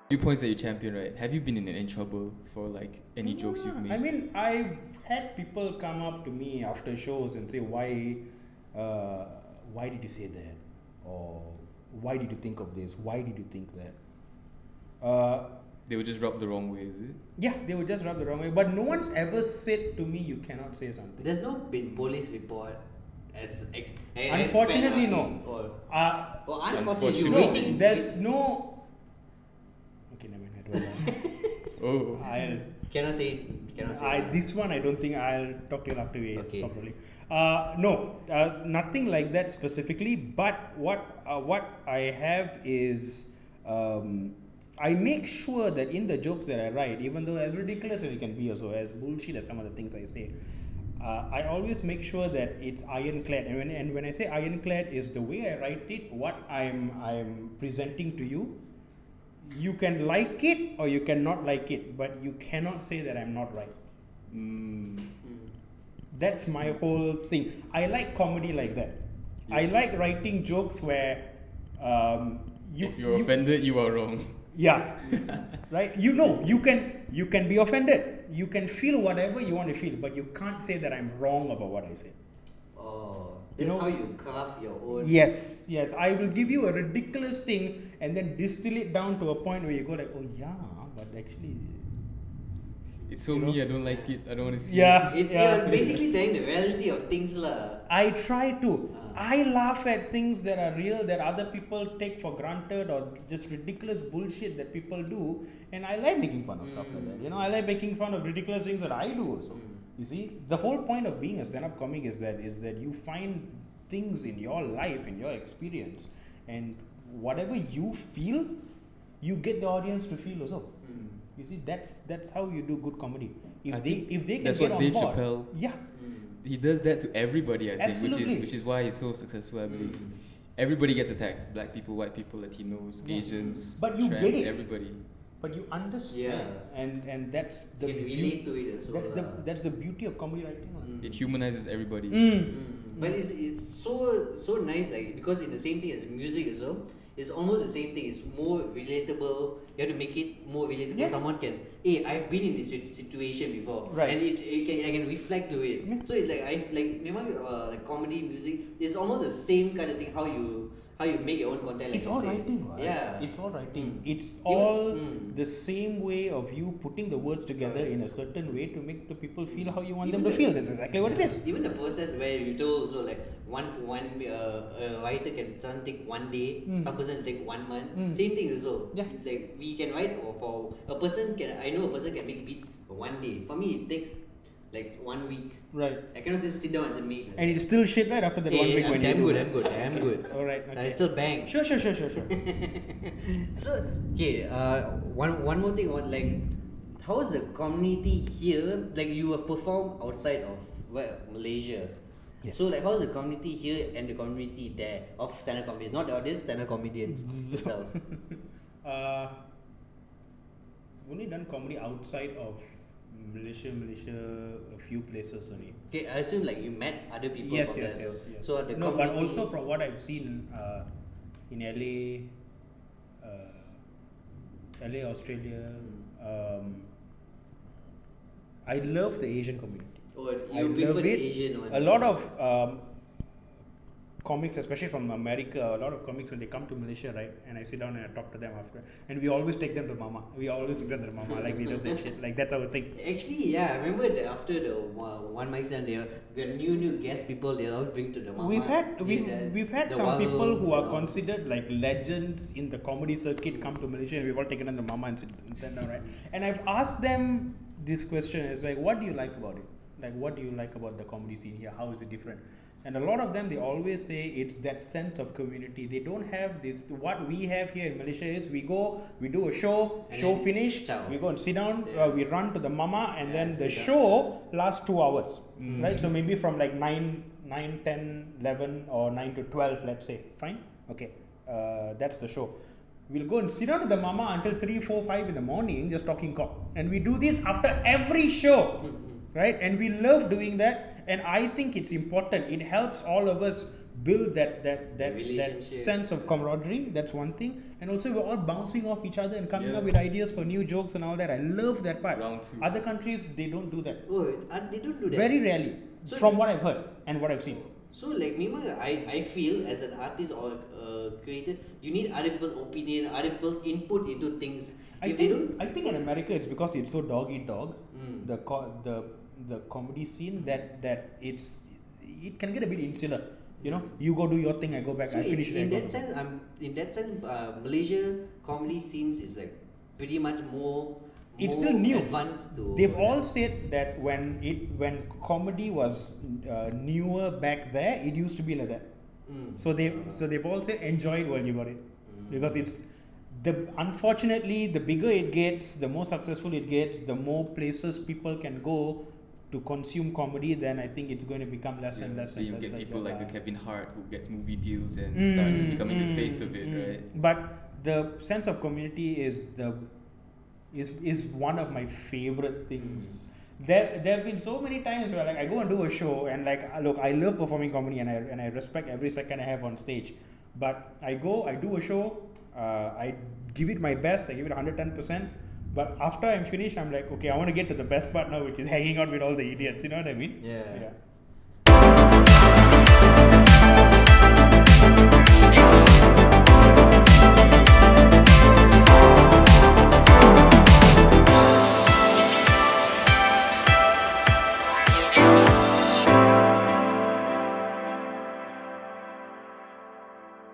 few points that you champion, right? Have you been in any trouble for like any jokes you've made? I mean, I've had people come up to me after shows and say, why did you say that? Or why did you think of this? Why did you think that? They would just rub the wrong way, is it? Yeah, they would just rub the wrong way. But no one's ever said to me, you cannot say something. There's no been police report as Unfortunately, no. Unfortunately, you No, waiting. there's no. Okay, never mind. Oh. Cannot say it. Cannot say it. This one I don't think I'll talk to you after we stop rolling. No, nothing like that specifically. But what I have is I make sure that in the jokes that I write, even though as ridiculous as it can be, also as bullshit as some of the things I say, I always make sure that it's ironclad. And when I say ironclad, is the way I write it, what I'm presenting to you. You can like it or you cannot like it, but you cannot say that I'm not right. That's my whole thing. I like comedy like that. Yeah. I like writing jokes where if you're offended, you are wrong. Yeah. Right? You can be offended. You can feel whatever you want to feel, but you can't say that I'm wrong about what I say. That's how you craft your own. Yes. I will give you a ridiculous thing and then distill it down to a point where you go like, oh yeah, but actually it's so me, I don't like it, I don't want to see it. You're basically telling the reality of things lah. I try to. I laugh at things that are real that other people take for granted or just ridiculous bullshit that people do, and I like making fun of stuff like that. I like making fun of ridiculous things that I do also. You see, the whole point of being a stand-up comic is that you find things in your life, in your experience, and whatever you feel, you get the audience to feel also. You see, that's how you do good comedy. If they can that's get what on Dave board, Chappelle. Yeah. He does that to everybody, I think, Absolutely. which is why he's so successful, I believe. Everybody gets attacked. Black people, white people, Latinos, Asians, but you trans, get it. Everybody. But you understand, and that's the you can relate to it as well. That's the beauty of comedy writing. It humanizes everybody. But it's so nice, like, because in the same thing as music as well, it's almost the same thing. It's more relatable. You have to make it more relatable. Yeah. Someone can, hey, I've been in this situation before, right? And I can reflect to it. Yeah. So it's like like comedy, music. It's almost the same kind of thing. How you make your own content. Like it's all writing, right? Yeah, it's all writing. It's all the same way of you putting the words together in a certain way to make the people feel how you want them to feel. That's exactly what it is. Even the process where you told also, like one writer can take 1 day, some person take 1 month. Same thing also. Yeah. Like we can write for a person can. I know a person can make beats for 1 day. For me, it takes like 1 week. Right. I cannot just sit down and make. And it's still shit right after that 1 week when you do. I'm good. All right. Okay. I still bang. Sure. So okay, one more thing. Like, how is the community here? Like, you have performed outside of Malaysia. Yes. So like, how's the community here and the community there of stand-up comedians? Not the audience, stand-up comedians itself. Only done comedy outside of Malaysia, a few places only. Okay, I assume like you met other people. Yes. from there, So the no, community... but also from what I've seen in LA, Australia, I love the Asian community. I love it. Asian one. A lot of comics, especially from America, a lot of comics when they come to Malaysia, right? And I sit down and I talk to them after, and we always take them to Mama. We always take them to Mama, like we do that shit. Like that's our thing. Actually, yeah, I remember that after the one mic stand, we got new guest people. They always bring to the Mama. We've had some people who are considered like legends in the comedy circuit come to Malaysia, and we've all taken them to Mama and sit down, right? And I've asked them this question: is like, what do you like about it? Like, what do you like about the comedy scene here? How is it different? And a lot of them, they always say it's that sense of community. They don't have this. What we have here in Malaysia is we go, we do a show finish, we go and sit down, we run to the Mama, and then the show lasts 2 hours, right? So maybe from like 9, 10, 11, or 9 to 12, let's say. Fine? Okay. That's the show. We'll go and sit down to the Mama until 3, 4, 5 in the morning, just talking cock. And we do this after every show. Right? And we love doing that, and I think it's important. It helps all of us build that relationship. sense of camaraderie. That's one thing. And also we're all bouncing off each other and coming Yeah. up with ideas for new jokes and all that. I love that part. Round two. Other countries, they don't do that. Oh, they don't do that. Very rarely. So from what I've heard and what I've seen. So like I feel as an artist or creator, you need other people's opinion, other people's input into things. I If they don't, think in America it's because it's so dog eat dog. Mm. The comedy scene that it can get a bit insular. You know, you go do your thing, I go back, so I finish it. I in go that home. sense, Malaysia comedy scenes is like pretty much more. It's more still new. Advanced to. They've all said that when comedy was newer back there, it used to be like that. Mm. So they've all said enjoy it while you got it, Mm. because it's unfortunately the bigger it gets, the more successful it gets, the more places people can go to consume comedy. Then I think it's going to become less and less. So and you less get people that. like the Kevin Hart who gets movie deals and starts becoming the face of it, right? But the sense of community is one of my favorite things. There have been so many times where like I go and do a show and like look, I love performing comedy and I respect every second I have on stage. But I do a show, I give it my best, I give it 110%. But after I'm finished, I'm like, okay, I want to get to the best part now, which is hanging out with all the idiots. You know what I mean? Yeah. Yeah.